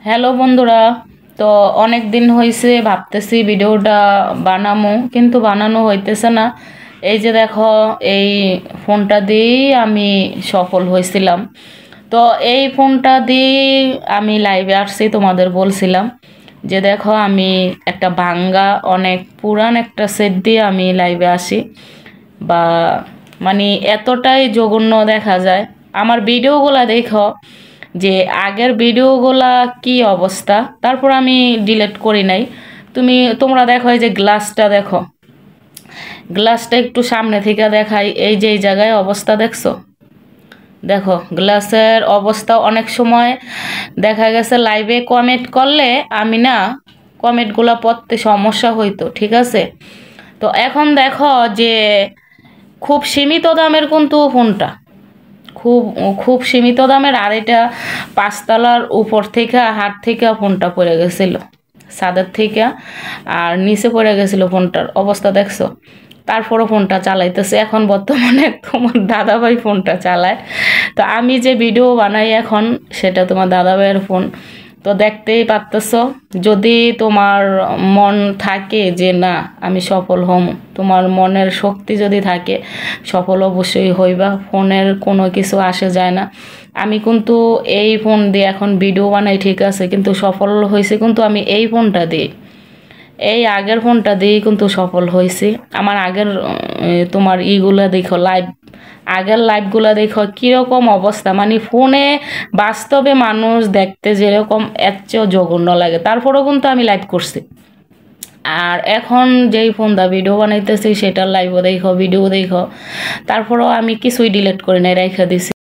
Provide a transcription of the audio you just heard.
Hello বন্ধুরা, তো অনেক দিন হয়েছে ভাবতেছি ভিডিওটা বানামো, কিন্তু বানানো হইতেছে না। এই যে দেখো, এই ফোনটা দিয়েই আমি সফল হয়েছিলাম। তো এই ফোনটা দিয়ে আমি লাইভে আসছি, তোমাদের বলছিলাম যে দেখো আমি একটা ভাঙ্গা অনেক পুরান একটা সেট দিয়ে আমি লাইভে আসি, বা মানে এতটাই জঘন্য দেখা যায়। আমার ভিডিওগুলা দেখো যে আগের ভিডিওগুলা কি অবস্থা, তারপর আমি ডিলিট করি নাই। তোমরা দেখো, এই যে গ্লাসটা দেখো, গ্লাসটা একটু সামনে থেকে দেখাই। এই যে এই জায়গায় অবস্থা দেখছো, দেখো গ্লাসের অবস্থা। অনেক সময় দেখা গেছে লাইভে কমেন্ট করলে আমি না কমেন্টগুলো পড়তে সমস্যা হইতো, ঠিক আছে। তো এখন দেখো যে খুব সীমিত দামের কিন্তু ফোনটা, খুব খুব সীমিত দামের। আর এটা 5 তলার উপর থেকে হাত থেকে ফোনটা পড়ে গেছিলো, ছাদের থেকে, আর নিচে পড়ে গেছিলো। ফোনটার অবস্থা দেখছো। তারপরও ফোনটা চালাইতেছে। এখন বর্তমানে তোমার দাদাভাই ফোনটা চালায়। তো আমি যে ভিডিও বানাই এখন, সেটা তোমার দাদাভাইয়ের ফোন। তো দেখতেই পারতেছ, যদি তোমার মন থাকে যে না আমি সফল হম, তোমার মনের শক্তি যদি থাকে, সফল অবশ্যই হইবা। ফোনের কোনো কিছু আসে যায় না। আমি কিন্তু এই ফোন দিয়ে এখন ভিডিও বানাই, ঠিক আছে, কিন্তু সফল হয়েছে কিন্তু আমি এই ফোনটা দিয়ে, এই আগের ফোনটা দিয়েই কিন্তু সফল হয়েছি। আমার আগের তোমার ইগুলা দেখো, আগের লাইভগুলো দেখো কীরকম অবস্থা। মানে ফোনে বাস্তবে মানুষ দেখতে যেরকম, এর চেয়েও জঘন্য লাগে। তারপরেও কিন্তু আমি লাইভ করছি। আর এখন যেই ফোন দা ভিডিও বানাইতেছি, সেটার লাইভও দেখো, ভিডিও দেখো, তারপরেও আমি কিছুই ডিলিট করি নাই, রেখে দিছি।